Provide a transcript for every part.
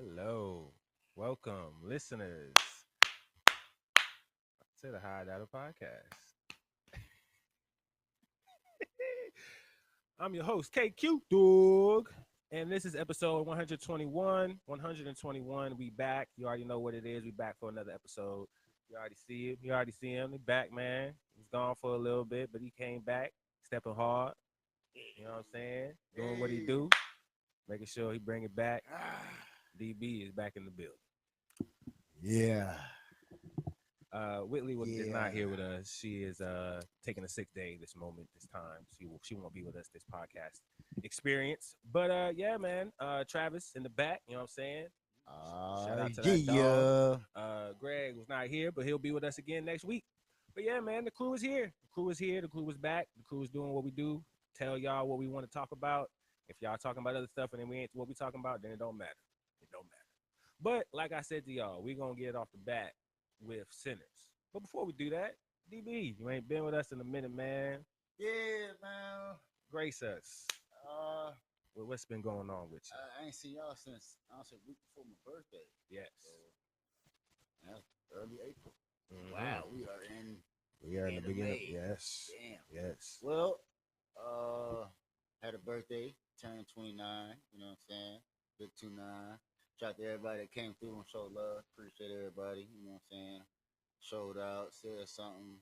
Hello, welcome, listeners, to the High Data Podcast. I'm your host, KQ Dog, and this is episode 121. 121, we back. You already know what it is. We back for another episode. You already see it. You already see him. He back, man. He's gone for a little bit, but he came back, stepping hard. You know what I'm saying? Doing what he do, making sure he bring it back. DB is back in the building. Yeah. Whitley is not Yeah. here with us. She is taking a sick day this moment, this time. She won't be with us this podcast experience. But yeah, man. Travis in the back, you know what I'm saying? Shout out to that dog. Yeah. Greg was not here, but he'll be with us again next week. But yeah, man, the crew is here. The crew is here. The crew is back. The crew is doing what we do. Tell y'all what we want to talk about. If y'all talking about other stuff and then we ain't what we talking about, then it don't matter. It don't matter. But like I said to y'all, we gonna get off the bat with Sinners. But before we do that, DB, you ain't been with us in a minute, man. Yeah, man. Grace us. Uh, What's been going on with you? I ain't seen y'all since honestly week before my birthday. Yes. So that's early April. Mhm. Wow, we are in. We are in the end of beginning. May. Yes. Damn. Yes. Well, had a birthday, turned 29. You know what I'm saying? Big 29. Shout out to everybody that came through and showed love. Appreciate everybody. You know what I'm saying? Showed out, said something,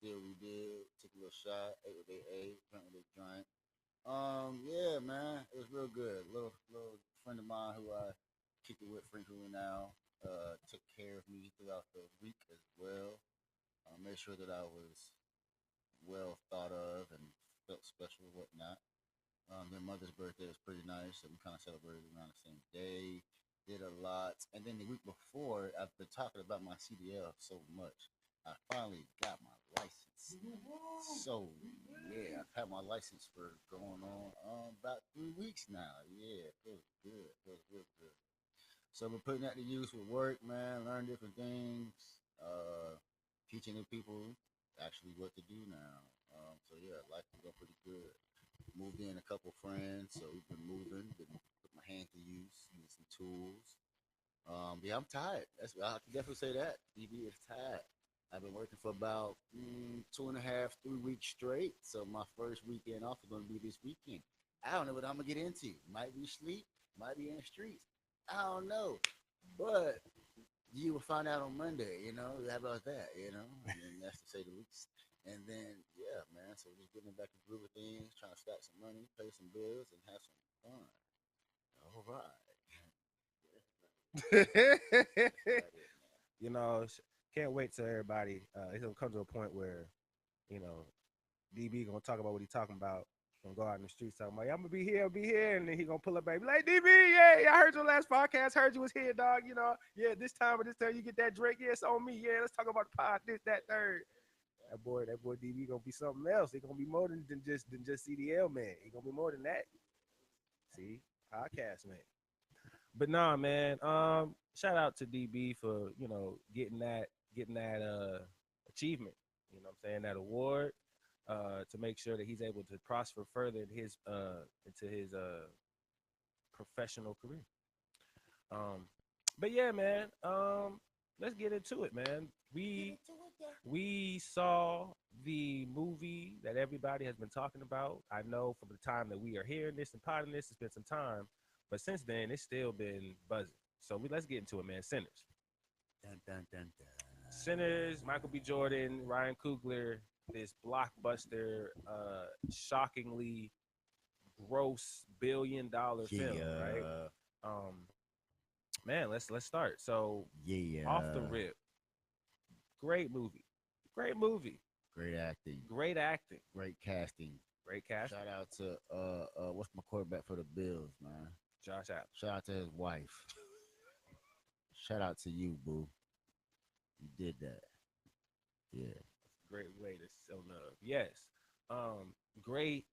did what we did, took a little shot, ate what they ate, drank what they drank. Yeah, man, it was real good. Little friend of mine who I kick it with frequently now, took care of me throughout the week as well. Made sure that I was well thought of and felt special and whatnot. Their mother's birthday was pretty nice, and we kind of celebrated around the same day. Did a lot, and then the week before, I've been talking about my CDL so much. I finally got my license. So yeah, I've had my license for going on about 3 weeks now. Yeah, it feels good. It feels real good. So we're putting that to use with work, man. Learn different things. Teaching new people actually what to do now. So yeah, life is going pretty good. Moved in a couple friends, so we've been moving, been put my hands to use, using some tools. Yeah, I'm tired. I can definitely say that. DB is tired. I've been working for about 2.5, 3 weeks straight. So my first weekend off is going to be this weekend. I don't know what I'm gonna get into. Might be sleep, might be in the streets. I don't know, but you will find out on Monday. How about that? And that's to say the least. And then, yeah, man. So just getting back in the groove of things, trying to stack some money, pay some bills, and have some fun. All right. You know, can't wait till everybody. It's gonna come to a point where, you know, DB gonna talk about what he talking about. Gonna go out in the streets talking about, yeah, I'm gonna be here, and then he gonna pull up, baby, like DB, yeah, I heard your last podcast, heard you was here, dog. You know, yeah, this time or this time you get that drink, yeah, it's on me, yeah, let's talk about the pod, this, that, third. That boy DB gonna be something else. He gonna be more than just CDL man. He gonna be more than that. See, podcast man. But nah, man. Shout out to DB for getting that achievement. You know what I'm saying, that award. To make sure that he's able to prosper further in his into his professional career. Um, but yeah, man. Let's get into it, man. We saw the movie that everybody has been talking about. I know from the time that we are hearing this and potting this, it's been some time, but since then it's still been buzzing. So let's get into it, man. Sinners. Dun, dun, dun, dun. Sinners, Michael B. Jordan, Ryan Coogler, this blockbuster, shockingly gross $1 billion film, right? Yeah. Um, man, let's start. So off the Yeah. rip, great movie, great movie, Great acting. great acting, Great casting. great cast. Shout out to what's my quarterback for the Bills, man. Josh Allen. Shout out to his wife. Shout out to you, boo. You did that. Yeah. Great way to show love. Yes. Great,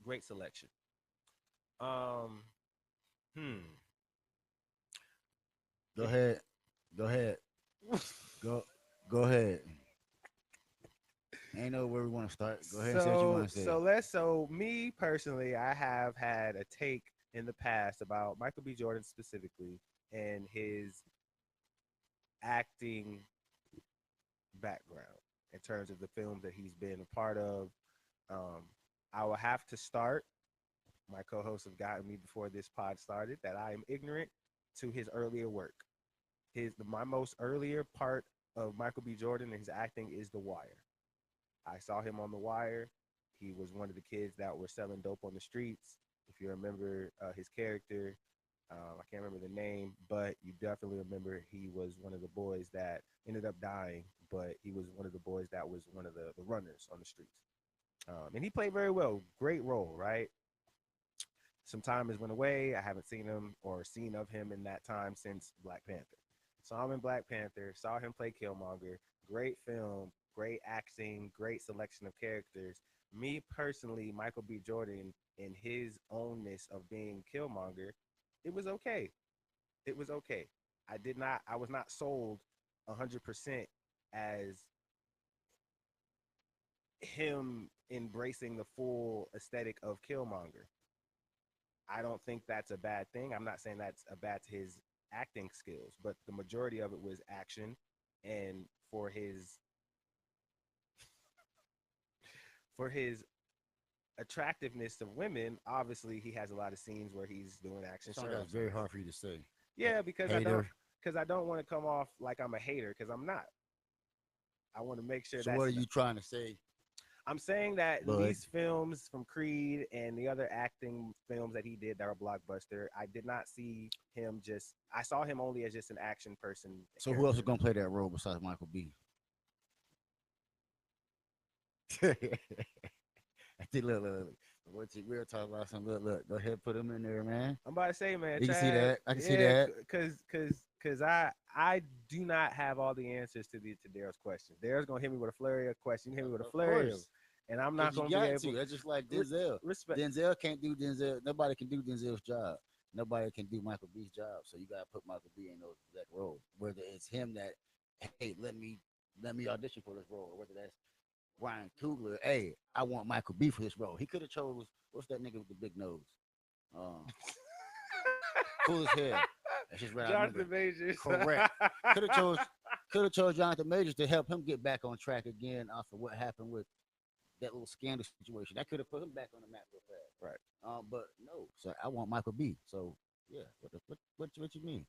great selection. Um, hmm. Go ahead. Go ahead. Go go ahead. Ain't know where we want to start. Go ahead and say what you So want to say. so let's so me personally, I have had a take in the past about Michael B. Jordan specifically. and his acting background in terms of the films that he's been a part of. Um, I will have to start. My co-hosts have gotten me before this pod started that I am ignorant to his earlier work. My most earlier part of Michael B. Jordan and his acting is The Wire. I saw him on The Wire. He was one of the kids that were selling dope on the streets. If you remember his character, I can't remember the name, but you definitely remember he was one of the boys that ended up dying, but he was one of the boys that was one of the runners on the streets. And he played very well. Great role, right? Some time has went away. I haven't seen him or seen of him in that time since Black Panther. Saw him in Black Panther, saw him play Killmonger. Great film, great acting, great selection of characters. Me personally, Michael B. Jordan, in his ownness of being Killmonger, it was okay. It was okay. I was not sold 100% as him embracing the full aesthetic of Killmonger. I don't think that's a bad thing. I'm not saying that's a bad to his acting skills, but the majority of it was action. And for his attractiveness of women, obviously he has a lot of scenes where he's doing action Something that's shows. very hard for you to say. Yeah, because Hater. I don't want to come off like I'm a hater because I'm not. I want to make sure So what that's are you trying to say, I'm saying that in bud? these films from Creed and the other acting films that he did that are blockbuster, I did not see him just. I saw him only as just an action person So who else is character. gonna play that role besides Michael B? I think look. What you we're talking about? Some look. Go ahead, put him in there, man. I'm about to say, man, You can see Chad. that. I can see Yeah, that. cause I do not have all the answers to Daryl's question. Daryl's gonna hit me with a flurry of questions. You hit me with a Of flurry of, course, and I'm because not you gonna be got able to. That's just like re- Denzel. respect. Denzel can't do Denzel. Nobody can do Denzel's job. Nobody can do Michael B's job. So you gotta put Michael B in that role. Whether it's him that, hey, let me audition for this role, or whether that's Ryan Coogler. Hey, I want Michael B for this role. He could have chose what's that nigga with the big nose? Um, cool as hell. That's just what I remember. Jonathan Majors. Correct. Could have chose Jonathan Majors to help him get back on track again after what happened with that little scandal situation. That could have put him back on the map real fast. Right. But no. So I want Michael B. So yeah. What you mean?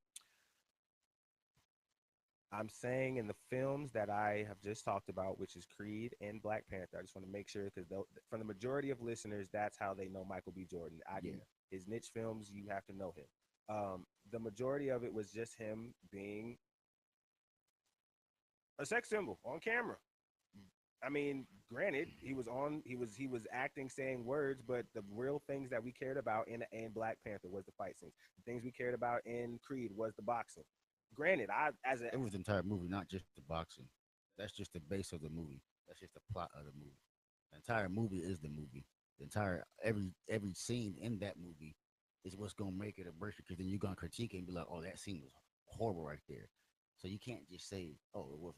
I'm saying in the films that I have just talked about, which is Creed and Black Panther. I just want to make sure because for the majority of listeners, that's how they know Michael B. Jordan. Yeah. His niche films, you have to know him. The majority of it was just him being a sex symbol on camera. I mean, granted, he was acting, saying words, but the real things that we cared about in Black Panther was the fight scenes. The things we cared about in Creed was the boxing. Granted, I as a It was the entire movie, not just the boxing. That's just the base of the movie. That's just the plot of the movie. The entire movie is the movie. The entire every scene in that movie is what's gonna make it a break because then you're gonna critique it and be like, oh, that scene was horrible right there. So you can't just say, oh, it was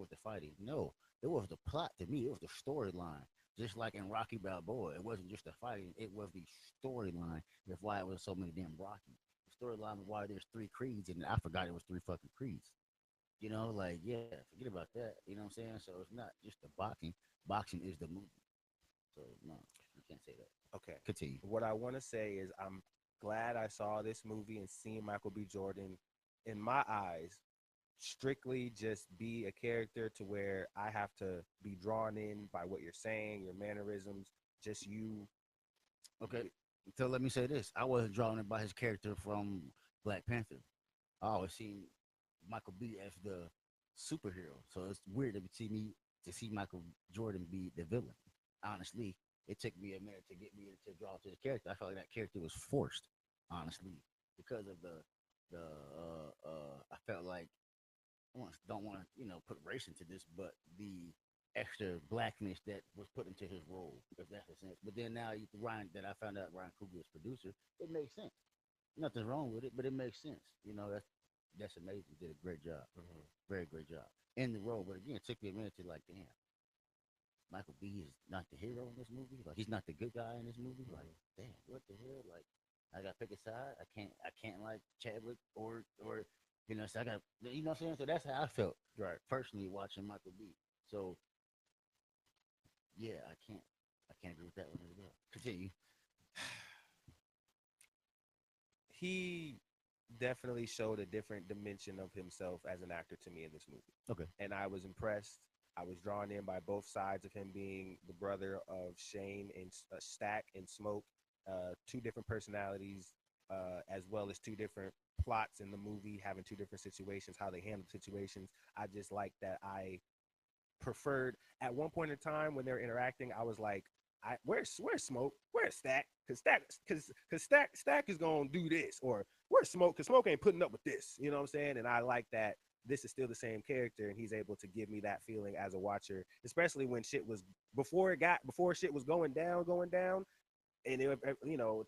the fighting. No, it was the plot to me. It was the storyline. Just like in Rocky Balboa, it wasn't just the fighting. It was the storyline. That's why it was so many damn Rocky. The storyline of why there's three creeds, and I forgot it was three fucking creeds. Like, yeah, forget about that. You know what I'm saying? So it's not just the boxing. Boxing is the movie. So no, you can't say that. okay. Continue. What I want to say is I'm glad I saw this movie and seeing Michael B. Jordan in my eyes strictly just be a character to where I have to be drawn in by what you're saying, your mannerisms, just you. Okay. So let me say this: I wasn't drawn in by his character from Black Panther. I always seen Michael B as the superhero. So it's weird to see Michael Jordan be the villain. Honestly, it took me a minute to get me to draw to the character. I felt like that character was forced, honestly, because of I felt like don't want to put race into this, but the extra blackness that was put into his role, if that makes sense. But then now Ryan that I found out Ryan Coogler is producer, it makes sense. Nothing wrong with it, but it makes sense. That's amazing. Did a great job, Mhm. very great job in the role. But again, it took me a minute to like, damn, Michael B is not the hero in this movie. Like he's not the good guy in this movie. Like, Mhm. damn, what the hell? Like, I got to pick a side. I can't like Chadwick or so I got what I'm saying. So that's how I felt Right. personally watching Michael B. So yeah, I can't agree with that one as well. Continue. He definitely showed a different dimension of himself as an actor to me in this movie. Okay. And I was impressed. I was drawn in by both sides of him being the brother of Shane and Stack and Smoke, two different personalities, as well as two different plots in the movie, having two different situations, how they handle situations. I just like that. I preferred at one point in time when they're interacting, I was like, where's Smoke? Where's Stack? Cause Stack is gonna do this, or where's Smoke? Cause Smoke ain't putting up with this. You know what I'm saying? And I like that this is still the same character, and he's able to give me that feeling as a watcher, especially when shit was before shit was going down, and in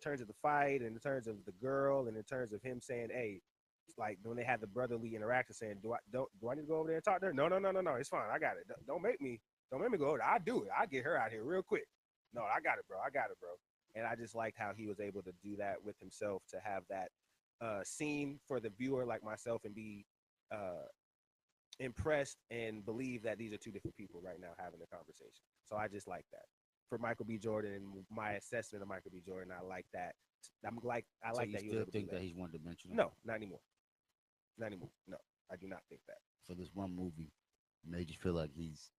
terms of the fight, and in terms of the girl, and in terms of him saying, "Hey," like when they had the brotherly interaction, saying, do I need to go over there and talk to her? No, no, no, no, no. It's fine. I got it. Don't make me go over there. I do it. I get her out here real quick. No, I got it, bro. I got it, bro. And I just liked how he was able to do that with himself, to have that scene for the viewer like myself, and be uh, impressed and believe that these are two different people right now having a conversation. So I just like that. For Michael B. Jordan and my assessment of Michael B. Jordan, I like that. I So like you that he was still able to do think that that. he's one dimensional? No, not anymore. Not anymore. No, I do not think that. So this one movie made you feel like he's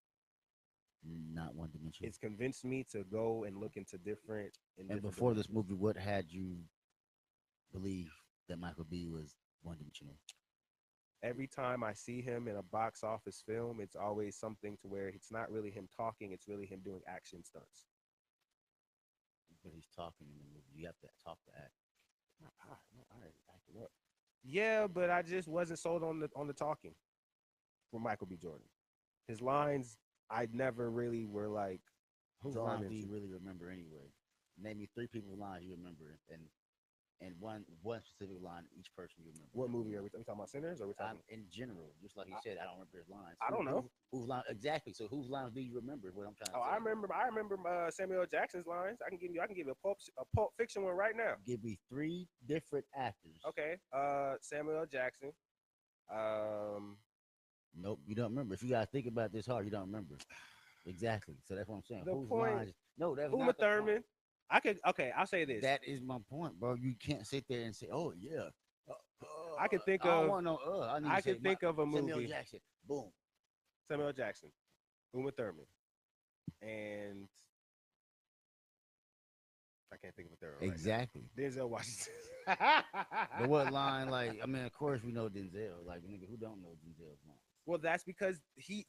not one dimensional. It's convinced me to go and look into And different before this dimensions. movie, what had you believe that Michael B was one dimensional? Every time I see him in a box office film, it's always something to where it's not really him talking; it's really him doing action stunts. But he's talking in the movie. You have to talk to act. I ain't acting up. Yeah, but I just wasn't sold on the talking for Michael B. Jordan. His lines, I never really were like Whose drawn lines do you into. really remember anyway? Name me three people's lines you remember, and one specific line each person you remember in What that movie are movie. we talking about? Sinners? Or are we talking? In general, just like he I, said, I don't remember his lines. I don't know. Whose line exactly? So whose lines do you remember? Is what I'm trying Oh, to I say. remember. I remember Samuel Jackson's lines. I can give you a Pulp Fiction one right now. Give me three different actors. Okay. Samuel Jackson. Um, Nope, you don't remember. If you gotta think about this hard, you don't remember. Exactly. So that's what I'm saying. the Whose point. lines? No, that was Uma not the point. Thurman. I could. Okay, I'll say this. That is my point, bro. You can't sit there and say, "Oh yeah." I could think I don't of. want no. I need to I say could my think of a Samuel movie. Jackson. Boom. Samuel Jackson, Uma Thurman, and I can't think of a third one right now. Exactly. Denzel Washington. But what line? Like, I mean, of course we know Denzel. Like, nigga, who don't know Denzel's line? Well, that's because he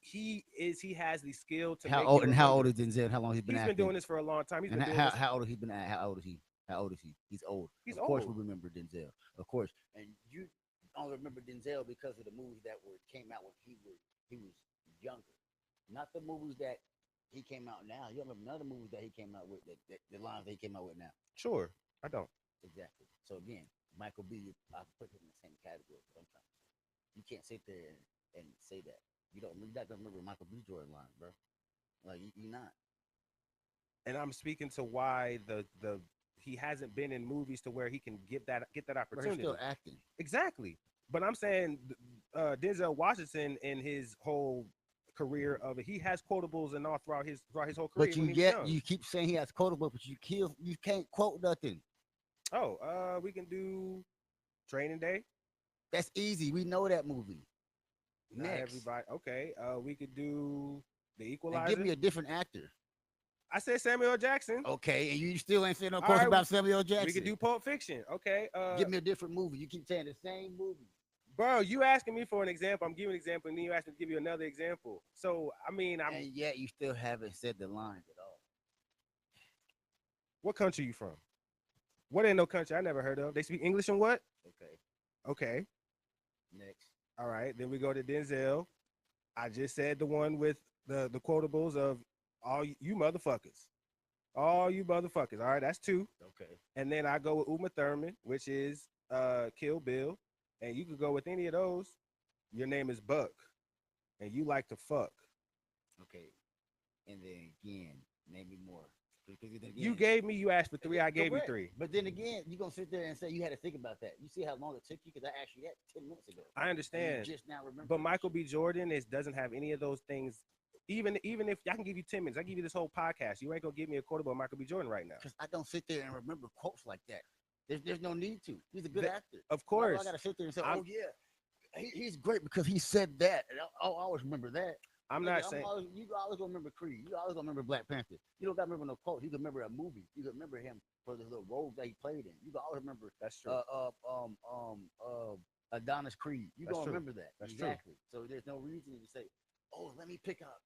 has the skill to How make old you and how old remember. is Denzel? How long he's been He's been acting? doing this for a long time. He's And been doing this. how old has he been? How old is he? How old is he? He's old. He's Of course, we old. remember Denzel. Of course, and you only remember Denzel because of the movies that were came out when he was younger, not the movies that he came out now. You don't remember none of the movies that he came out with. That the lines that he came out with now. Sure, I don't. Exactly. So again, Michael B. I put him in the same category. What I'm trying to say. You can't sit there and say that. You're not gonna remember Michael B. Jordan lines, bro. Like you're not. And I'm speaking to why the he hasn't been in movies to where he can get that But he's still opportunity. acting. Exactly. But I'm saying Denzel Washington in his whole career of it, he has quotables and all throughout his whole career But when he was young. you keep saying he has quotable, but you can't quote nothing. Oh, we can do Training Day. That's easy. We know that movie. Not Next. everybody. Okay. We could do The And give Equalizer. me a different actor. I said Samuel Jackson. Okay, and you still ain't saying no All course right. about Samuel We could Jackson. do Pulp Fiction. Okay. Give me a different movie. You keep saying the same movie. Bro, you asking me for an example. I'm giving an example, and then you asked me to give you another example. So I mean, I'm. And yet you still haven't said the lines at all. What country you from? What ain't no country I never heard of? They speak English and what? Okay. Okay. Next. All right. Then we go to Denzel. I just said the one with the quotables of all you motherfuckers. All you motherfuckers. All right, that's two. Okay. And then I go with Uma Thurman, which is Kill Bill. And you could go with any of those. Your name is Buck. And you like to fuck. Okay. And then again, name me more. Because then You again, gave me. You asked for three. I gave you correct. three. But then again, you're gonna sit there and say you had to think about that. You see how long it took you? Because I asked you that 10 minutes ago, I and you understand, just now but remembering this Michael shit. B. Jordan doesn't have any of those things. Even if I can give you 10 minutes, I give you this whole podcast. You ain't gonna give me a quarter about Michael B. Jordan right now. Because I don't sit there and remember quotes like that. There's no need to. He's a good The, actor. of Why do I course, gotta sit there and say, I'm oh yeah, he's great because he said that? And I'll always remember that. I'm Nigga, not saying you always gonna remember Creed. You always gonna remember Black Panther. You don't gotta remember no quote. You can remember a movie. You can remember him for the little roles that he played in. You can always remember that's true. uh uh um um uh Adonis Creed. You That's gonna true. remember that. That's true. Exactly. So there's no reason to say, oh, let me pick out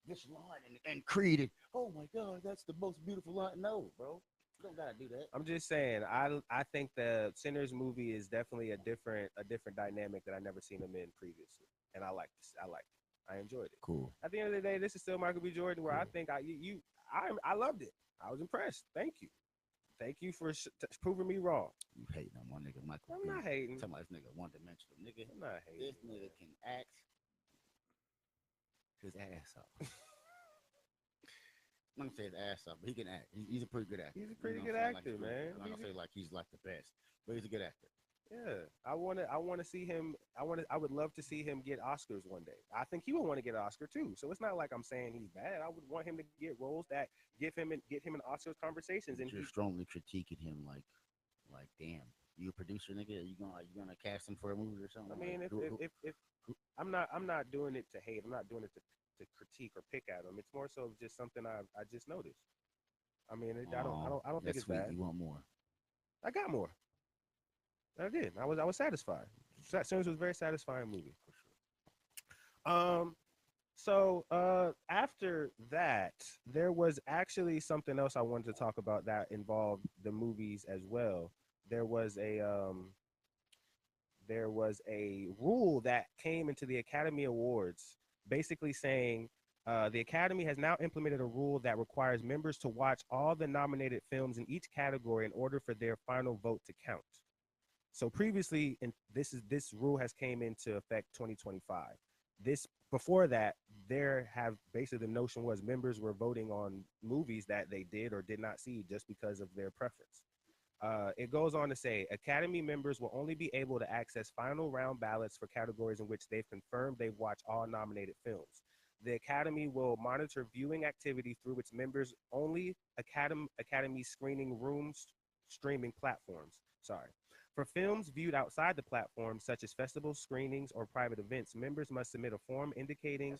this line and Creed and oh my god, that's the most beautiful line. No, bro. You don't gotta do that. I'm just saying. I think the Sinners movie is definitely a different dynamic that I never seen him in previously, and I like this. I liked it. I enjoyed it. Cool. At the end of the day, this is still Michael B. Jordan, where I think I loved it. I was impressed. Thank you. Thank you for proving me wrong. You hating on my nigga Michael I'm B. not hating. Talking about this nigga one dimensional. Nigga, I'm not hating. this nigga can act his ass off. I'm not gonna say his ass off, but he can act. He's a pretty good actor. He's a You pretty know good what I'm saying? actor, man. I'm not gonna say like he's like the best, but he's a good actor. Yeah, I want to see him. I would love to see him get Oscars one day. I think he would want to get an Oscar too. So it's not like I'm saying he's bad. I would want him to get roles that get him in Oscars conversations. And You're strongly critiquing him, like damn, you a producer, nigga? Are you gonna cast him for a movie or something? I mean, Like, if I'm not doing it to hate. I'm not doing it to critique or pick at him. It's more so just something I just noticed. I mean, I don't think that's it's sweet. bad. You want more? I got more. I did. I was satisfied. Sinners was a very satisfying movie. Um, so after that, there was actually something else I wanted to talk about that involved the movies as well. There was a um, there was a rule that came into the Academy Awards, basically saying the Academy has now implemented a rule that requires members to watch all the nominated films in each category in order for their final vote to count. So previously, and this rule has came into effect 2025. This before that, there have basically the notion was members were voting on movies that they did or did not see just because of their preference. It goes on to say Academy members will only be able to access final round ballots for categories in which they've confirmed they've watched all nominated films. The Academy will monitor viewing activity through its members only Academy screening rooms streaming platforms. Sorry. For films viewed outside the platform, such as festival screenings or private events, members must submit a form indicating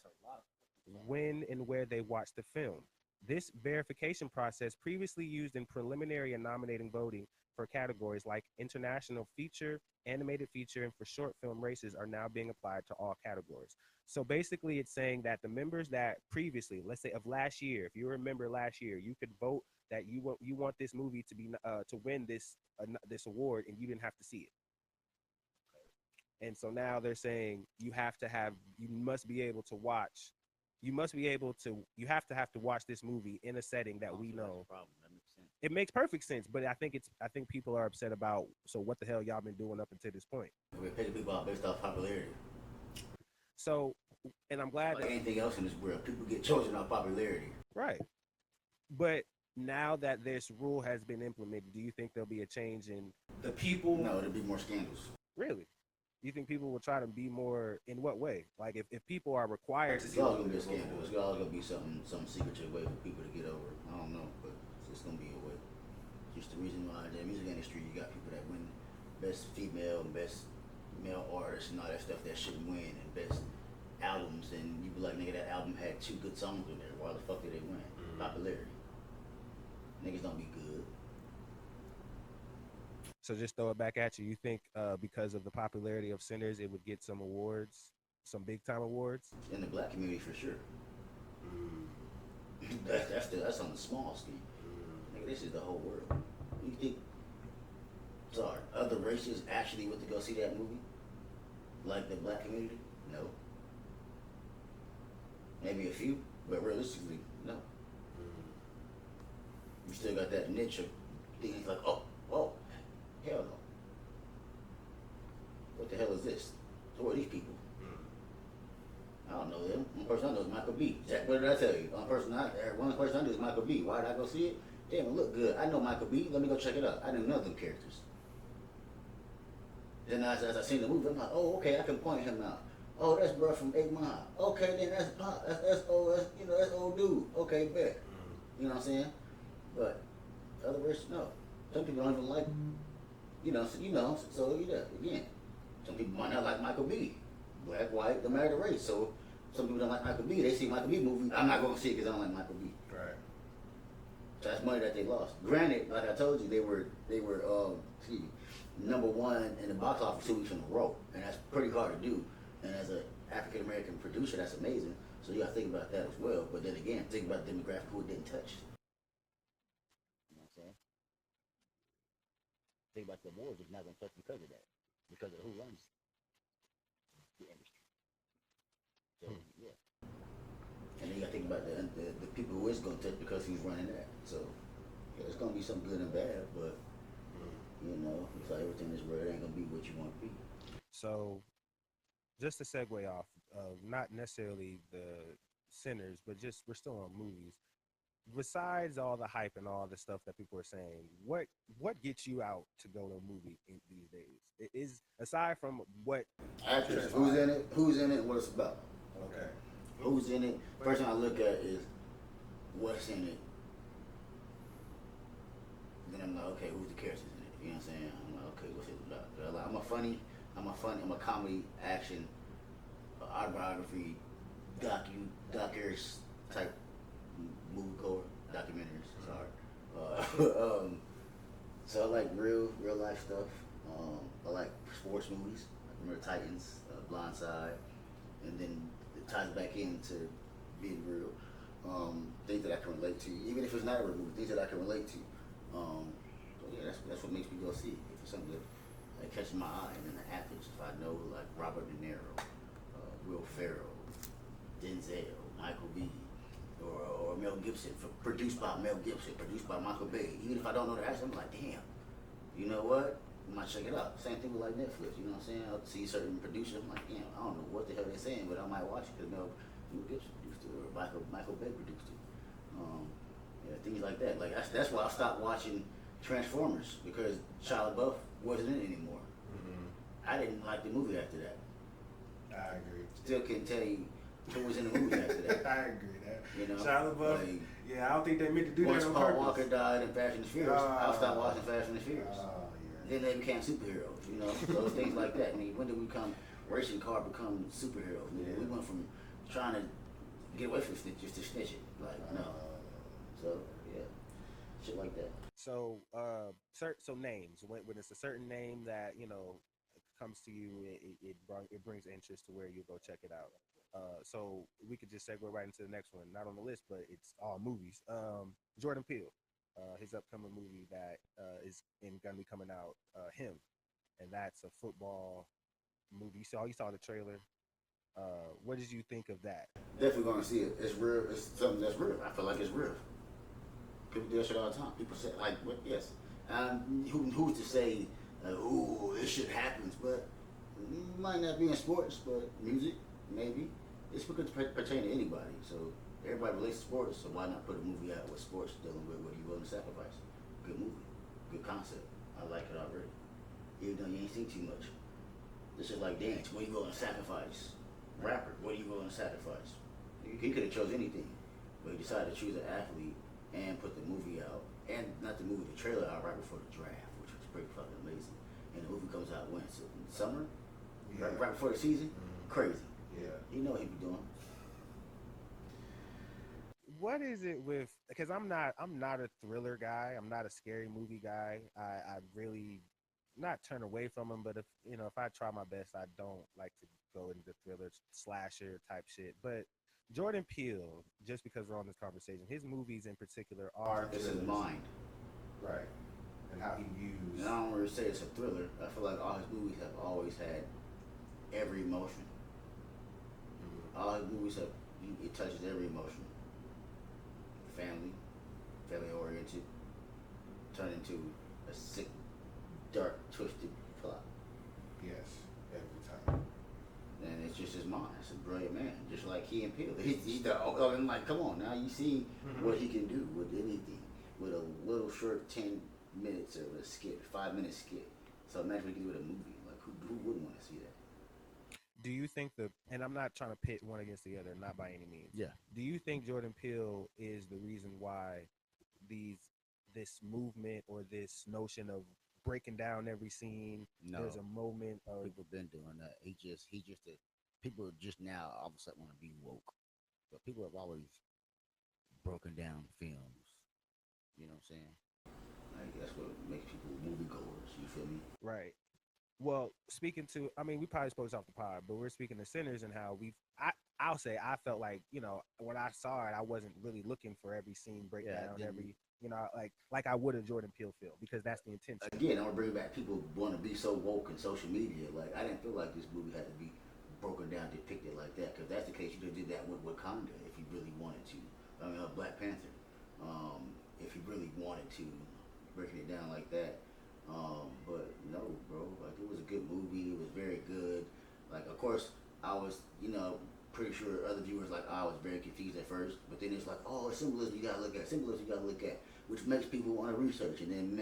when and where they watched the film. This verification process, previously used in preliminary and nominating voting for categories like international feature, animated feature, and for short film races, are now being applied to all categories. So basically, it's saying that the members that previously, let's say of last year, if you remember last year, you could vote that you want this movie to be to win this award, and you didn't have to see it. And so now they're saying you must be able to watch you have to watch this movie in a setting that we know. Problem. That makes sense. It makes perfect sense, but I think people are upset about, so what the hell y'all been doing up until this point. We're picking people out based off popularity. So, and I'm glad Like that anything else in this world, people get chosen off popularity. right. But now that this rule has been implemented, do you think there'll be a change in the people? No, there'll be more scandals. Really? You think people will try to be more, in what way? Like if people are required to It's see always gonna be a scandal. It's always gonna be some secretive way for people to get over. I don't know, but it's gonna be a way. Just the reason why the music industry, you got people that win best female and best male artists and all that stuff that shouldn't win, and best albums, and you be like, nigga, that album had 2 good songs in there. Why the fuck did they win? Popularity. Niggas don't be good. So just throw it back at you. You think because of the popularity of Sinners, it would get some awards, some big time awards? In the black community for sure. That's on the small scale. Nigga, this is the whole world. You think other races actually went to go see that movie? Like the black community? No. Maybe a few, but realistically, no. You still got that niche of things like, oh, hell no. What the hell is this? Who are these people? I don't know them. One person I know is Michael B. What did I tell you? One person one person I do is Michael B. Why did I go see it? Damn, it looked good. I know Michael B. Let me go check it out. I knew none of them characters. Then as I seen the movie, I'm like, oh, okay, I can point him out. Oh, that's bro from 8 Mile. Okay, then that's Pop. That's old dude. Okay, bet. You know what I'm saying? But other versions, no. Some people don't even like, so again, some people might not like Michael B. Black, white, no matter the race. So some people don't like Michael B. They see Michael B movie. I'm not going to see it because I don't like Michael B. Right. So that's money that they lost. Granted, like I told you, they were number one in the box office 2 weeks in a row, and that's pretty hard to do. And as an African American producer, that's amazing. So you got to think about that as well. But then again, think about the demographic who it didn't touch. You know what I'm saying? Think about the awards, it's not going to touch because of that, because of who runs the industry. So yeah, and then you got to think about the people who is going to touch because who's running that. So yeah, it's going to be some good and bad, but it's like everything in this world ain't going to be what you want to be. So, just to segue off of not necessarily the sinners, but just we're still on movies. Besides all the hype and all the stuff that people are saying, what gets you out to go to a movie these days? It is aside from what Actors, who's in it, and what it's about. Okay. Who's in it? First thing I look at is what's in it. Then I'm like, okay, who's the characters in it? You know what I'm saying? I'm like, okay, what's it about? I'm a comedy, action, autobiography, documentaries type moviegoer, documentaries. Sorry. So I like real life stuff. I like sports movies. Like remember Titans, Blindside, and then it ties back into being real. Things that I can relate to, even if it's not a real movie, things that I can relate to. So yeah, that's what makes me go see it. If it's something that catches my eye, and then the athletes, if I know like Robert De Niro, Will Ferrell, Denzel, Michael B, or Mel Gibson, produced by Mel Gibson, produced by Michael Bay. Even if I don't know the actor, I'm like, damn, you know what? I might check it out. Same thing with like Netflix, you know what I'm saying? I'll see certain producers, I'm like, damn, I don't know what the hell they're saying, but I might watch it because Mel Gibson produced it, or Michael Bay produced it. Things like that. Like that's why I stopped watching Transformers, because Shia LaBeouf wasn't in it anymore. I didn't like the movie after that. I agree. Still can't tell you who was in the movie after that. I agree that. Shia LaBeouf. Like, yeah, I don't think they meant to do that on purpose. Once Paul Walker died in Fast and the Furious, I stopped watching Fast and the Furious. Then they became superheroes, so things like that. I mean, when did we become racing car become superheroes? We went from trying to get away from snitches to snitching. Like no. So yeah, shit like that. So so names when it's a certain name that comes to you, it brings interest to where you go check it out. So we could just segue right into the next one, not on the list, but it's all movies. Jordan Peele, his upcoming movie that is gonna be coming out, him, and that's a football movie. You saw the trailer. What did you think of that? Definitely gonna see it. It's real. It's something that's real. I feel like it's real. People do that shit all the time. People say like, what? Yes. Who's to say, ooh, this shit happens? But it might not be in sports, but music, maybe. It's because it pertain to anybody. So everybody relates to sports. So why not put a movie out with sports dealing with what are you willing to sacrifice? Good movie, good concept. I like it already. Even though you ain't seen too much. This is like dance. What are you willing to sacrifice? Rapper, what are you willing to sacrifice? He could have chose anything, but he decided to choose an athlete and put the movie out, and not the movie, the trailer out right before the draft, which was pretty fucking amazing. And the movie comes out when? So in summer? Yeah. Right before the season? Crazy. Yeah. You know what he be doing. What is it with? Because I'm not a thriller guy. I'm not a scary movie guy. I really not turn away from them, but if I try my best, I don't like to go into thriller slasher type shit. But Jordan Peele, just because we're on this conversation, his movies in particular are it's his mind, right, and how he views. And I don't really say it's a thriller. I feel like all his movies have always had every emotion. All his movies have it touches every emotion. Family oriented, turn into a sick, dark, twisted plot. Yes, every time. And it's just his mind. It's a brilliant man, just like Key and Peele. He's the and like, come on now, you see what he can do with anything, with a little short 10 minutes of a skit, 5 minute skit. So imagine what he can do with a movie. Like who wouldn't want to see that? Do you think and I'm not trying to pit one against the other, not by any means. Yeah. Do you think Jordan Peele is the reason why these this movement or this notion of breaking down every scene, there's No, a moment of people been doing that. He just a, people just now all of a sudden want to be woke, but people have always broken down films. You know what I'm saying? Like that's what makes people moviegoers. You feel me? right? Well, speaking to, I mean, we probably spoke off the pod, but we're speaking to sinners and how I'll say, I felt like, when I saw it, I wasn't really looking for every scene Yeah, breakdown, every, like I would a Jordan Peele film, because that's the intention. again, I'm gonna bring back people want to be so woke in social media. Like I didn't feel like this movie had to be broken down, depicted like that. Because that's the case, you did that with Wakanda if you really wanted to. I mean, Black Panther, if you really wanted to, breaking it down like that. But no, bro. Like it was a good movie. It was very good. Like of course, I was, pretty sure other viewers like I was very confused at first. But then it's like, oh, symbolism you gotta look at. Symbolism you gotta look at, which makes people want to research, and then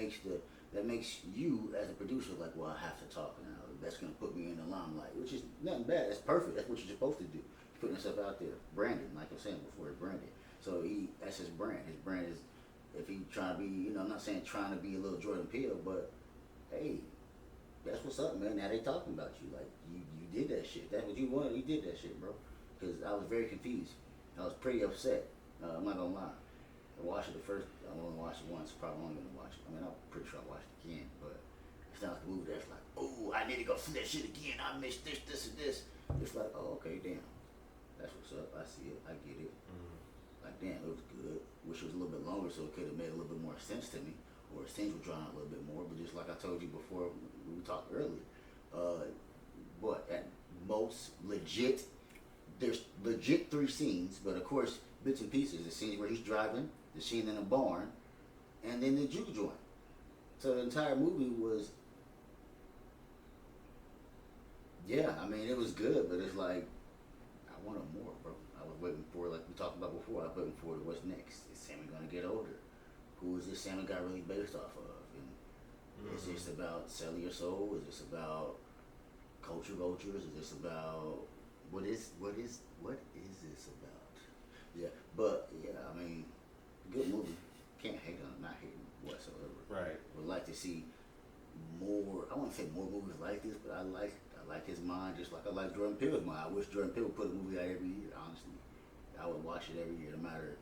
that makes you as a producer like, well, I have to talk now. That's gonna put me in the limelight, which is nothing bad. That's perfect. That's what you're supposed to do. You're putting yourself out there, branding, like I was saying before, branding. So that's his brand. His brand is, if he trying to be, I'm not saying trying to be a little Jordan Peele, but hey, that's what's up, man. Now they talking about you. Like you did that shit. That's what you wanted. You did that shit, bro. Because I was very confused. I was pretty upset. I'm not gonna lie. I watched it the first. I only watched it once. Probably only gonna watch it. I mean, I'm pretty sure I watched it again, but it's not like a movie that's like, oh, I need to go see that shit again. I missed this, and this. It's like, oh, okay, damn. That's what's up. I see it. I get it. Like, damn, it was good. Wish it was a little bit longer so it could have made a little bit more sense to me, or scenes were drawn out a little bit more. But just like I told you before, we talked earlier, but at most legit, there's legit 3 scenes, but of course bits and pieces. The scene where he's driving, the scene in a barn, and then the juke joint. So the entire movie was, yeah. I mean, it was good, but it's like I wanted more, bro. I was waiting for, like we talked about before. I was waiting for what's next. Is Sammy gonna get older? Who is this Sammy guy really based off of? And is this about selling your soul? Is this about culture vultures? Is this about what is this about? Yeah, but yeah, I mean, good movie. Can't hate on it. Not hating whatsoever. Right. Would like to see more. I won't say more movies like this, but I like his mind just like I like Jordan Peele's mind. I wish Jordan Peele would put a movie out every year. Honestly, I would watch it every year, no matter.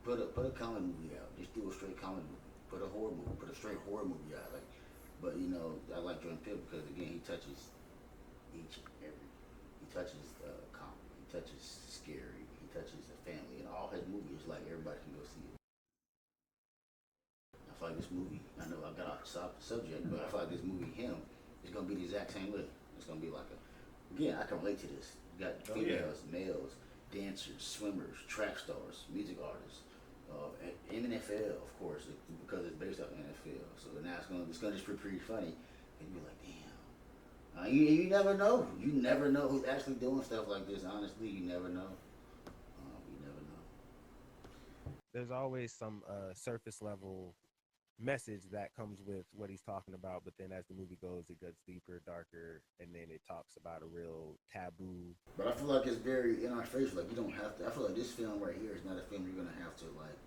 Put a comedy movie out. Just do a straight comedy movie. Put a horror movie. Put a straight horror movie out. Like, but I like Jordan Peele because again, he touches each and every. He touches comedy. He touches scary. He touches the family. And all his movies, like everybody can go see it. I feel like this movie. I know I got off the subject, but I feel like this movie, him, is gonna be the exact same way. It's gonna be like a. Again, I can relate to this. You got females, males, dancers, swimmers, track stars, music artists. NFL, of course, because it's based off NFL. So now it's gonna just be pretty funny, and you're like, damn. You never know. You never know who's actually doing stuff like this. Honestly, you never know. You never know. There's always some surface level message that comes with what he's talking about, but then as the movie goes, it gets deeper, darker, and then it talks about a real taboo. But I feel like it's very in our face. Like you don't have to. I feel like this film right here is not a film you're gonna have to like.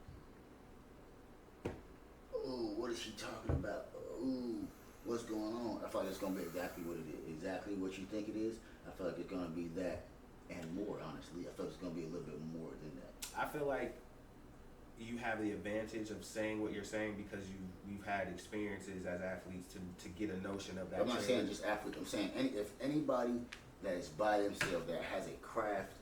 Oh, what is he talking about? Ooh, what's going on? I feel like it's gonna be exactly what it is, exactly what you think it is. I feel like it's gonna be that and more. Honestly, I feel like it's gonna be a little bit more than that. I feel like you have the advantage of saying what you're saying because you've had experiences as athletes to get a notion of that. I'm not saying just athletes. I'm saying if anybody that is by themselves that has a craft,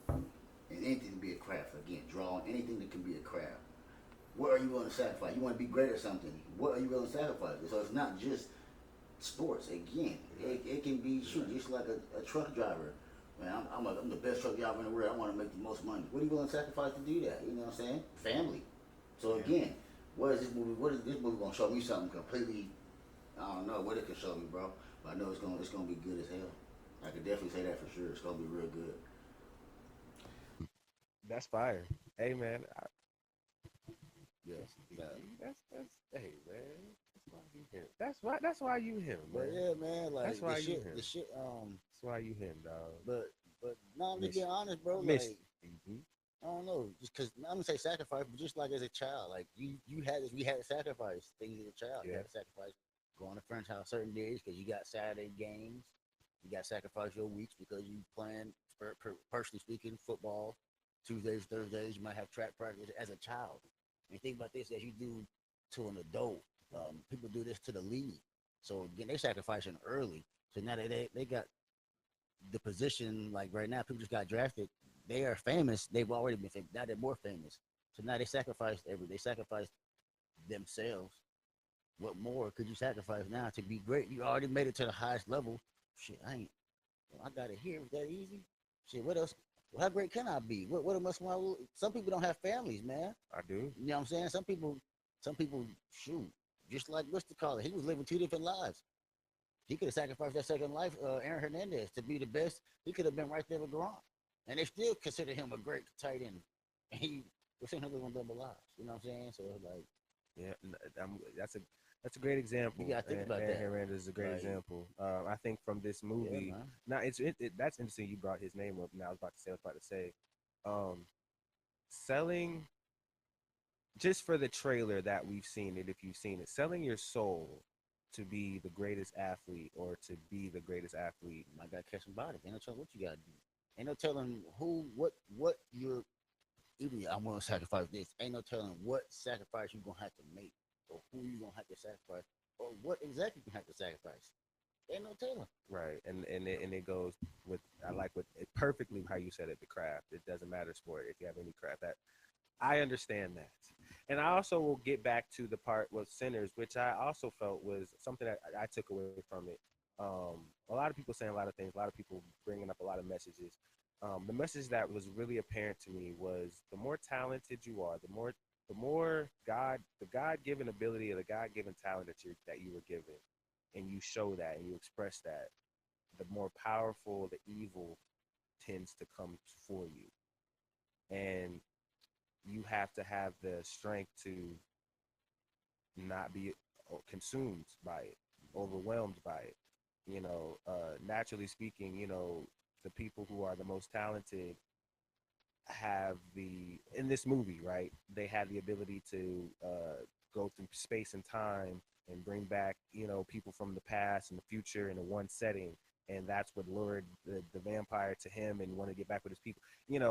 and anything can be a craft. Again, drawing anything that can be a craft. What are you willing to sacrifice? You want to be great at something. What are you willing to sacrifice? So it's not just sports. Again, it can be just like a truck driver. Man, I'm the best truck driver in the world. I want to make the most money. What are you willing to sacrifice to do that? You know what I'm saying? Family. So again, what is this movie? What is this movie gonna show me? Something completely. I don't know what it can show me, bro. But I know it's gonna be good as hell. I could definitely say that for sure. It's gonna be real good. That's fire. Hey man, Yeah, that's yeah. that's hey man. That's why you him. That's why you him, But man. yeah, man, That's like why you him. the shit. That's why you him, dog. But no, I'm just Miss being honest, bro. miss Like you. I don't know, just because I'm gonna say sacrifice, but just like as a child, like you had this, we had to sacrifice things as a child. You Yeah. had to sacrifice going to friends' house certain days because you got Saturday games. You got to sacrifice your weeks because you playing, personally speaking, football. Tuesdays, Thursdays, you might have track practice as a child. And think about this as you do to an adult. People do this to the league. So again, they sacrificing early. So now they got the position like right now. People just got drafted. They are famous. They've already been famous. Now they're more famous. So now they sacrificed themselves. What more could you sacrifice now to be great? You already made it to the highest level. Shit, I ain't. Well, I got it here. Is that easy? Shit, what else? Well, how great can I be? What must want? Some people don't have families, man. I do. You know what I'm saying? Some people shoot. Just like what's the call it? He was living two different lives. He could have sacrificed that second life, Aaron Hernandez, to be the best. He could have been right there with Gronk, and they still consider him a great tight end. And he was saying him on double lives. You know what I'm saying? So it's like Yeah, that's a great you example. gotta think about And that. Hernandez is a great Like, example. I think from this yeah, movie. man. Now that's interesting. You brought his name up. Now I was about to say, um, selling just for the trailer that we've seen it. If you've seen it, selling your soul to be the greatest athlete or to be the greatest athlete. I gotta catch some bodies. Ain't no telling what you gotta do. Ain't no telling what you're even. I'm gonna sacrifice this. Ain't no telling what sacrifice you're gonna have to make, or who you gonna have to sacrifice, or what exactly you have to sacrifice. Ain't no telling. Right, and it goes with I like what it perfectly how you said it. The craft. It doesn't matter sport if you have any craft. That I understand that. And I also will get back to the part with sinners, which I also felt was something that I took away from it. A lot of people saying a lot of things, a lot of people bringing up a lot of messages. The message that was really apparent to me was the more talented you are, the more the God given ability or the God given talent that you were given, and you show that and you express that, the more powerful the evil tends to come for you. And you have to have the strength to not be consumed by it, overwhelmed by it. Naturally speaking, the people who are the most talented have the in this movie, right? They have the ability to go through space and time and bring back, people from the past and the future in a one setting. And that's what lured the vampire to him and want to get back with his people.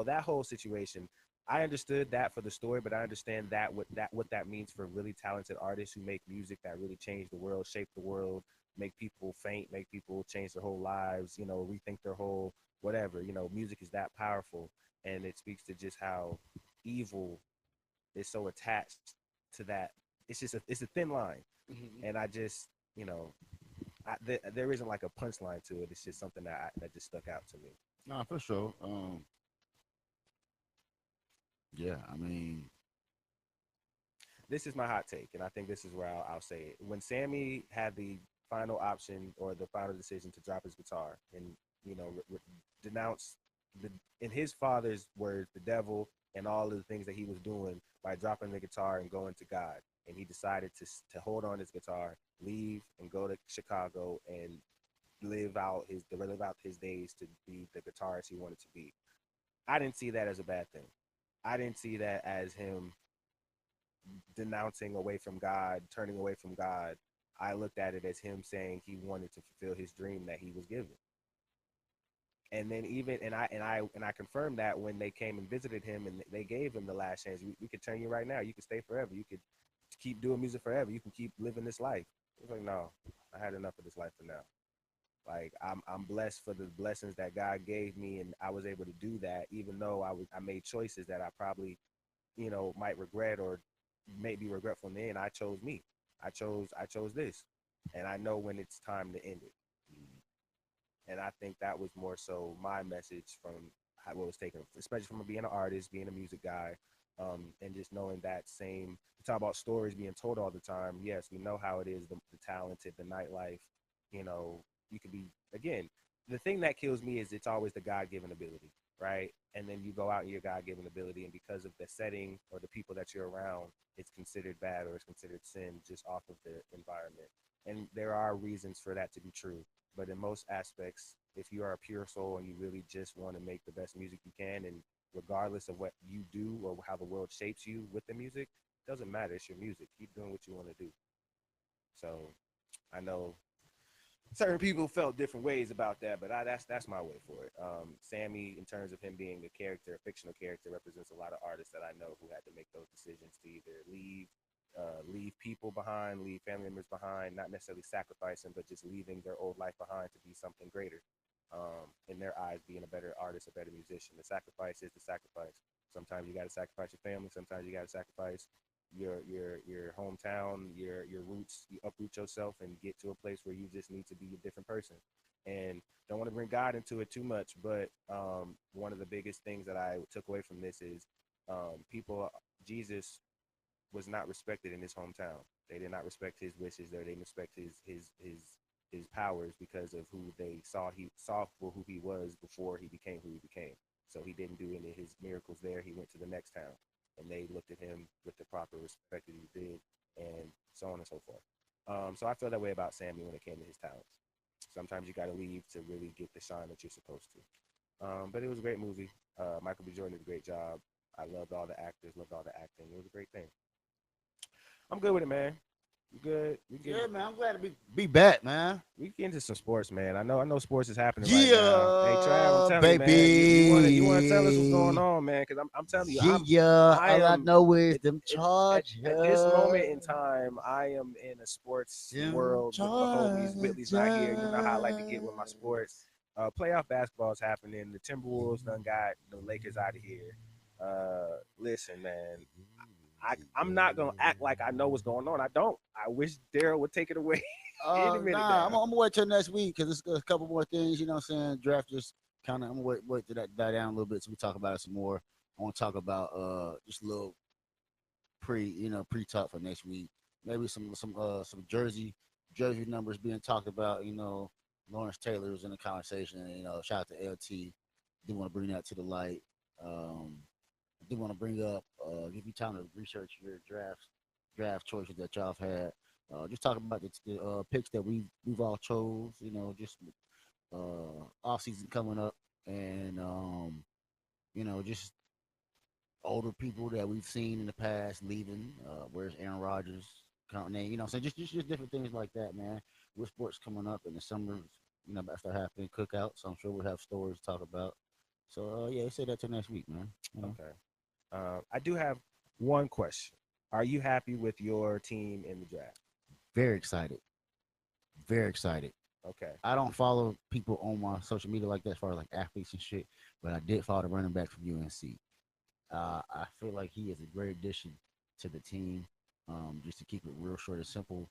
That whole situation. I understood that for the story, but I understand that means for really talented artists who make music that really change the world, shape the world, make people faint, make people change their whole lives, rethink their whole whatever. Music is that powerful, and it speaks to just how evil is so attached to that. It's a thin line, Mm-hmm. and I just there isn't like a punchline to it. It's just something that just stuck out to me. No, for sure. Yeah, I mean, This is my hot take, and I think this is where I'll say it. When Sammy had the final option or the final decision to drop his guitar and denounce the in his father's words the devil and all of the things that he was doing by dropping the guitar and going to God, and he decided to hold on his guitar, leave, and go to Chicago and live out his days to be the guitarist he wanted to be. I didn't see that as a bad thing. I didn't see that as him denouncing away from God, turning away from God. I looked at it as him saying he wanted to fulfill his dream that he was given. And then even and I confirmed that when they came and visited him and they gave him the last chance. We could turn you right now. You could stay forever. You could keep doing music forever. You can keep living this life. He's like, no, I had enough of this life for now. Like I'm blessed for the blessings that God gave me, and I was able to do that, even though I made choices that I probably might regret or may be regretful in the end. I chose me. I chose this, and I know when it's time to end it. And I think that was more so my message from what was taken, especially from being an artist, being a music guy, and just knowing that same. We talk about stories being told all the time. Yes, we know how it is. The talented, the nightlife. You know, you could be again. the thing that kills me is it's always the God given ability, right? And then you go out in your God given ability, and because of the setting or the people that you're around, it's considered bad or it's considered sin just off of the environment. And there are reasons for that to be true. But in most aspects, if you are a pure soul and you really just want to make the best music you can, and regardless of what you do or how the world shapes you with the music, it doesn't matter. It's your music. Keep doing what you want to do. So I know certain people felt different ways about that, but that's my way for it. Sammy, in terms of him being a character, a fictional character, represents a lot of artists that I know who had to make those decisions to either leave people behind, leave family members behind, not necessarily sacrificing, but just leaving their old life behind to be something greater. In their eyes, being a better artist, a better musician. The sacrifice is the sacrifice. Sometimes you got to sacrifice your family. Sometimes you got to sacrifice your hometown, your roots. You uproot yourself and get to a place where you just need to be a different person. And don't want to bring God into it too much, but one of the biggest things that I took away from this is people. Jesus was not respected in his hometown. They did not respect his wishes. They didn't respect his powers because of who they saw for who he was before he became who he became. So he didn't do any of his miracles there. He went to the next town, and they looked at him with the proper respect that he did, and so on and so forth. So I feel that way about Sammy when it came to his talents. Sometimes you got to leave to really get the shine that you're supposed to. But it was a great movie. Michael B. Jordan did a great job. I loved all the actors, loved all the acting. It was a great thing. I'm good with it, man. You good? Yeah, man. I'm glad to be back, man. We get into some sports, man. I know sports is happening right now. Hey, Trav, I'm Yeah, telling you, man. You wanna tell us what's going baby. on, man? Because I'm telling you, Yeah, I all I am know is it, them it, at this moment Chargers. in time, I am in a sports Them world with the homies. Chargers. Whitley's not here. You know how I like to get with my sports. Playoff basketball is happening. The Timberwolves done got the Lakers out of here. Listen, man. I'm not gonna act like I know what's going on. I don't. I wish Daryl would take it away any minute Nah, now. I'm gonna wait till next week because there's a couple more things. You know what I'm saying? Draft just kind of. I'm gonna wait till that die down a little bit so we talk about it some more. I want to talk about just a little pre talk for next week. Maybe some jersey numbers being talked about. Lawrence Taylor was in the conversation. Shout out to LT. Do want to bring that to the light. Um, I do want to bring up, give you time to research your draft choices that y'all have had. Just talk about the picks that we've all chose. Just off season coming up, and just older people that we've seen in the past leaving. Where's Aaron Rodgers coming? So just different things like that, man. With sports coming up in the summer, about to start happening, cookout. So I'm sure we'll have stories to talk about. So yeah, say that till next week, man. Okay. I do have one question. Are you happy with your team in the draft? Very excited. Very excited. Okay. I don't follow people on my social media like that as far as like athletes and shit, but I did follow the running back from UNC. I feel like he is a great addition to the team. Just to keep it real short and simple.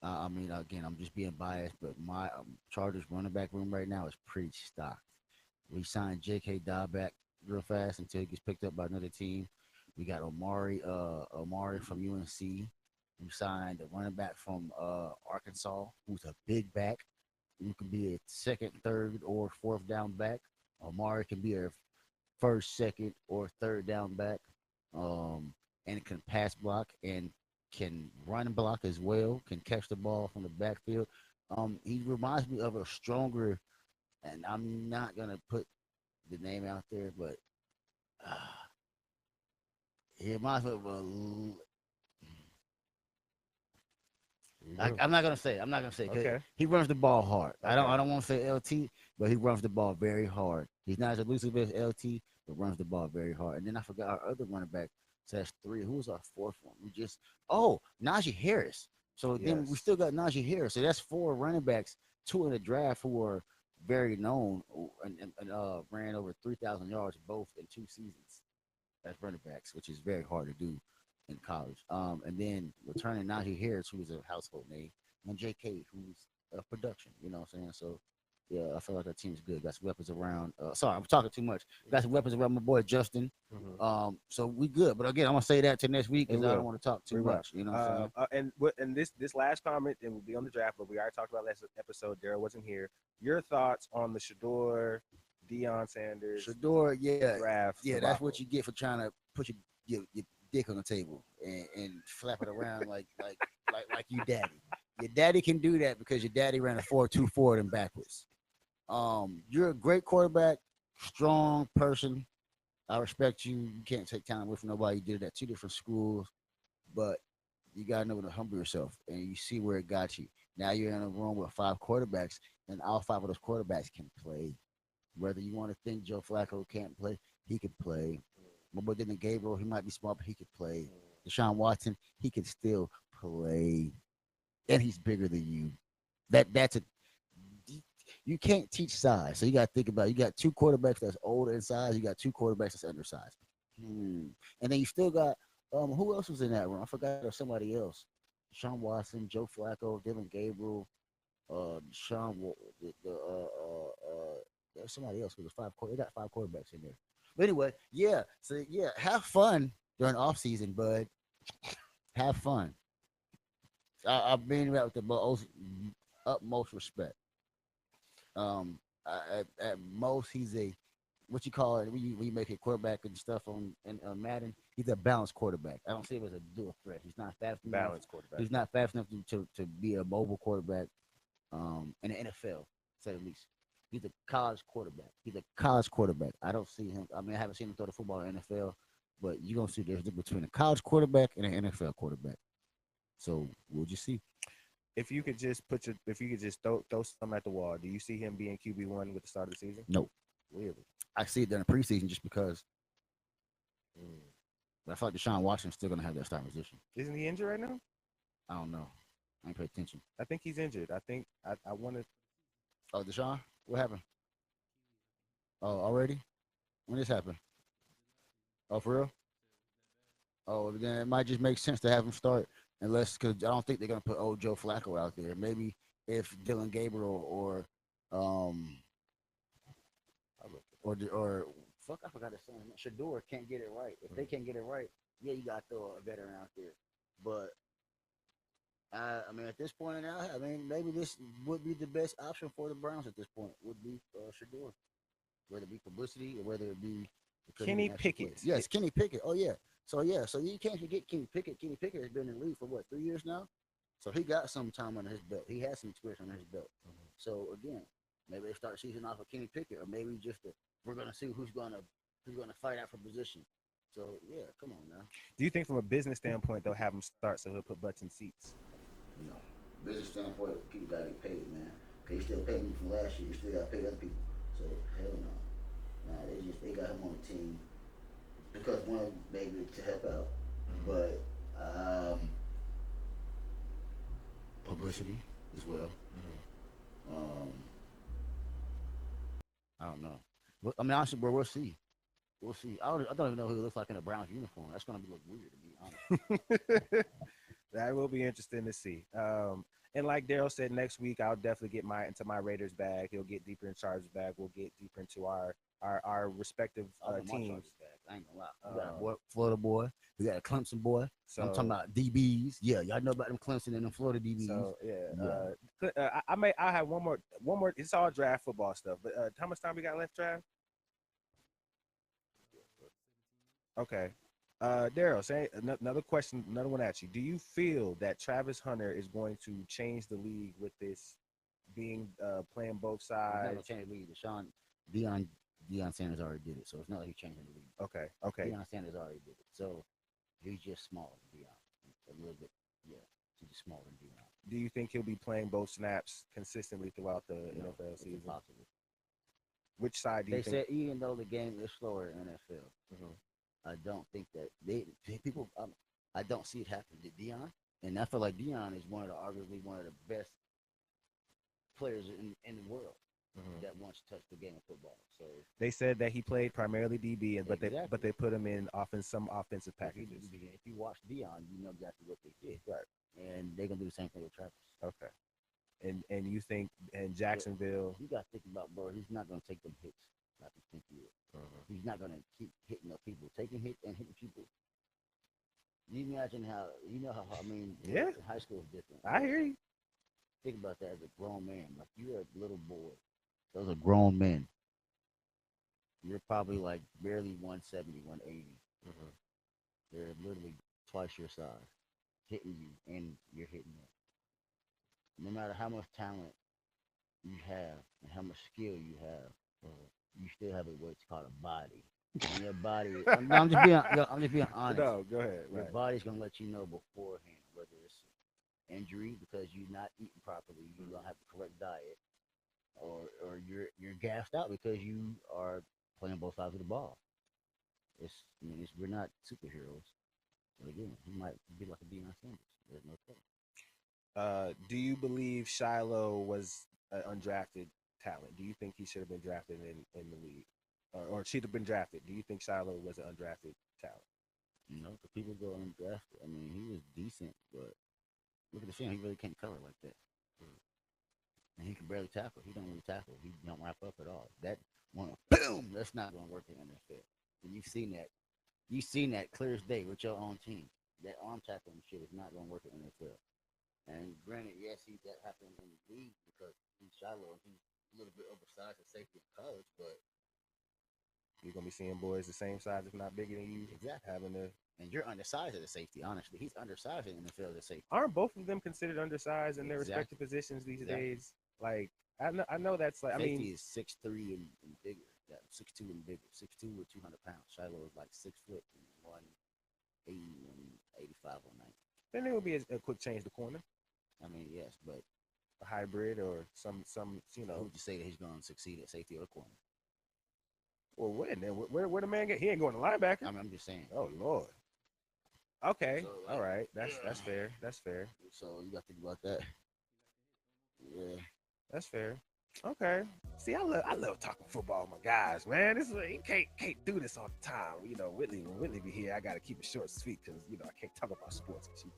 I mean, again, I'm just being biased, but my Chargers running back room right now is pretty stocked. We signed J.K. Dobb back real fast until he gets picked up by another team. We got Omari from UNC. We signed a running back from Arkansas, who's a big back. You can be a second, third, or fourth down back. Omari can be a first, second, or third down back, and can pass block and can run and block as well. Can catch the ball from the backfield. He reminds me of a stronger, and I'm not gonna put the name out there, but uh, he reminds me of a You I'm not gonna say. I'm not gonna say because okay? he runs the ball hard. I don't. Okay. I don't want to say LT, but he runs the ball very hard. He's not as elusive as LT, but runs the ball very hard. And then I forgot our other running back. So that's three. Who was our fourth one? Najee Harris. So then we Yes. still got Najee Harris. So that's four running backs, two in the draft who are very known and ran over 3,000 yards both in 2 seasons as running backs, which is very hard to do in college. And then returning Najee Harris, who's a household name, and J.K., who's a production. You know what I'm saying? So Yeah, I feel like that team's good. Got some weapons around. Sorry, I'm talking too much. Got some weapons around my boy Justin. Mm-hmm. So we good. But again, I'm gonna say that to next week We because I don't will. want to talk too We will. much. You know what I'm saying? And this last comment, it will be on the draft, but we already talked about last episode. Daryl wasn't here. Your thoughts on the Shador, Deion Sanders Shador, draft yeah, that's what debacle? you get for trying to put your dick on the table and flap it around like you daddy. Your daddy can do that because your daddy ran a 4.2 forward and backwards. You're a great quarterback, strong person. I respect you. You can't take time away from nobody. You did it at two different schools, but you gotta know when to humble yourself, and you see where it got you. Now you're in a room with five quarterbacks, and all five of those quarterbacks can play. Whether you want to think Joe Flacco can't play, he could play. My boy Dylan Gabriel, he might be small, but he could play. Deshaun Watson, he can still play, and he's bigger than you. That's a you can't teach size, so you got to think about it. You got two quarterbacks that's older in size. You got two quarterbacks that's undersized. And then you still got who else was in that room? I forgot there was somebody else. Deshaun Watson, Joe Flacco, Dylan Gabriel, Deshaun. There's somebody else with the five. They got five quarterbacks in there. But anyway, yeah. So yeah, have fun during off season, bud. Have fun. I mean that with the utmost respect. Um, at most, he's a what you call it when you make a quarterback and stuff on Madden. He's a balanced quarterback. I don't see him as a dual threat. He's not fast enough. Balanced quarterback. He's not fast enough to be a mobile quarterback in the NFL, say the least. He's a college quarterback. He's a college quarterback. I don't see him. I mean, I haven't seen him throw the football in the NFL, but you're gonna see there's a difference between a college quarterback and an NFL quarterback. So we'll just see. If you could just throw some at the wall, do you see him being QB1 with the start of the season? No, Really? I see it during the preseason just because. Mm. But I thought Deshaun Watson's still gonna have that starting position. Isn't he injured right now? I don't know. I ain't pay attention. I think he's injured. I think I want to. Oh, Deshaun, what happened? Oh, already? When this happened? Oh, for real? Oh, then it might just make sense to have him start, unless because I don't think they're gonna put old Joe Flacco out there. Maybe if Dylan Gabriel um or fuck, I forgot his son. Shador can't get it right. If they can't get it right, yeah, you gotta throw a veteran out there. But I mean, at this point now, I mean, maybe this would be the best option for the Browns at this point. Would be Shador, whether it be publicity or whether it be because he Kenny can actually play. Pickett. Yes, Kenny Pickett. Oh yeah. So yeah, so you can't forget Kenny Pickett. Kenny Pickett has been in the league for what 3 years now, so he got some time under his belt. He has some experience under his belt. So again, maybe they start season off with Kenny Pickett, or maybe just we're gonna see who's gonna fight out for position. So yeah, come on now. Do you think from a business standpoint they'll have him start so he'll put butts in seats? No. Business standpoint, people gotta get paid, man. Cause you still paying me from last year. You still gotta pay other people. So hell no. Nah, they got him on the team because one maybe to help out, but publicity as well. Um, I don't know. I mean, honestly, bro, we'll see. We'll see. I don't even know who he looks like in a Browns uniform. That's gonna be look weird to be honest. That will be interesting to see. And like Daryl said, next week I'll definitely get into my Raiders bag. He'll get deeper in Chargers bag. We'll get deeper into our respective teams. I ain't gonna lie. We got a boy, Florida boy. We got a Clemson boy. So I'm talking about DBs. Yeah, y'all know about them Clemson and them Florida DBs. So yeah, I have one more. It's all draft football stuff. But how much time we got left, draft? Okay. Daryl, say another question, another one at you. Do you feel that Travis Hunter is going to change the league with this being playing both He's not sides? gonna change the league. Deion Sanders already did it, so it's not like he's changing the league. Okay. Deion Sanders already did it, so he's just smaller than Deion a little bit. Yeah, he's just smaller than Deion. Do you think he'll be playing both snaps consistently throughout the No, NFL it's season? impossible. Which side do you They think? said even though the game is slower in NFL, Mhm. I don't think that people. I don't see it happen to Deion, and I feel like Deion is arguably one of the best players in the world Mhm. that once touched the game of football. So They said that he played primarily DB, but Exactly. they put him in some offensive packages. if you watch Deion, you know exactly what they did, Right. and they're gonna do the same thing with Travis. Okay. and you think in Jacksonville, You got to think about, bro. He's not gonna take them hits like you think he is. He's not gonna keep hitting the people, taking hits and hitting people. You imagine how you know how I mean, Yeah. high school is different. I hear you. Think about that as a grown man. Like you're a little boy. Those are grown men. You're probably like barely 170, 180. Mm-hmm. They're literally twice your size, hitting you, and you're hitting them. No matter how much talent you have and how much skill you have, you still have what's called a body. And your body, I'm just being honest. No, go ahead. Your Right. body's gonna let you know beforehand whether it's injury because you're not eating properly, you don't have the correct diet, or you're gassed out because you are playing both sides of the ball. It's I mean it's, we're not superheroes. But again, he might be like a Deion Sanders. There's no telling. Do you believe Shiloh was an undrafted talent? Do you think he should have been drafted in the league, or should have been drafted? Do you think Shiloh was an undrafted talent? You know, the people go undrafted. I mean, he was decent, but look at the film. He really can't cover like that. And he can barely tackle. He don't really tackle. He don't wrap up at all. That one, boom, that's not going to work in the NFL. And you've seen that. You've seen that clear as day with your own team. That arm tackling shit is not going to work in the NFL. And granted, yes, that happened in the league because he's Shiloh and he's a little bit oversized at safety in college, but You're gonna be seeing boys the same size, if not bigger than you, exactly. having to. And you're undersized at a safety. Honestly, he's undersized in the NFL as a safety. Aren't both of them considered undersized in their Exactly. respective positions these Exactly. days? Like I know that's like Safety I mean is 6'3" and bigger. Yeah, 6'2" and bigger. 6'2" with 200 pounds. Shiloh is like 6 foot and 180, 185, 190. then it would be a quick change to corner, I mean, yes, but a hybrid or some who would you say that he's going to succeed at safety or corner? Well, when then where the man get? He ain't going to linebacker. I mean, I'm just saying. Oh Lord. Okay. So, All like, right. That's fair. That's fair. So you got to think about that. Yeah. That's fair. Okay. See, I love talking football with my guys, man. This is you can't do this all the time. You know, when Whitley be here, I gotta keep it short and sweet because I can't talk about sports because she's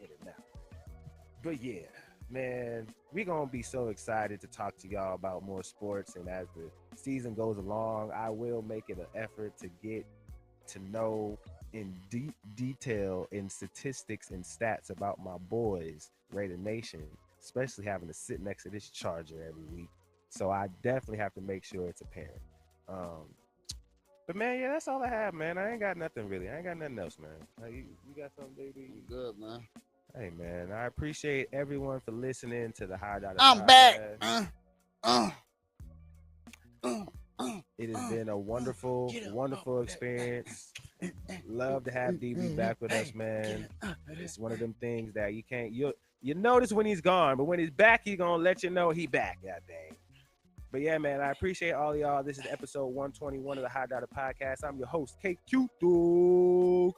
in and out. But yeah, man, we gonna be so excited to talk to y'all about more sports, and as the season goes along, I will make it an effort to get to know in deep detail in statistics and stats about my boys, Raider Nation, especially having to sit next to this Charger every week. So I definitely have to make sure it's apparent. Um, but man, yeah, that's all I have, man. I ain't got nothing really. I ain't got nothing else, man. You got something, baby? I'm good, man. Hey, man, I appreciate everyone for listening to the High Dollar I'm Podcast. back. It has been a wonderful, wonderful experience. Love to have DB back with us, man. It's one of them things that you notice when he's gone, but when he's back, he's gonna let you know he back. God dang. But yeah, man, I appreciate all of y'all. This is episode 121 of the High Dollar Podcast. I'm your host, KQ Dog,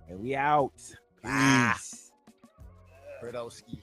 and we out. Peace. Brodowski.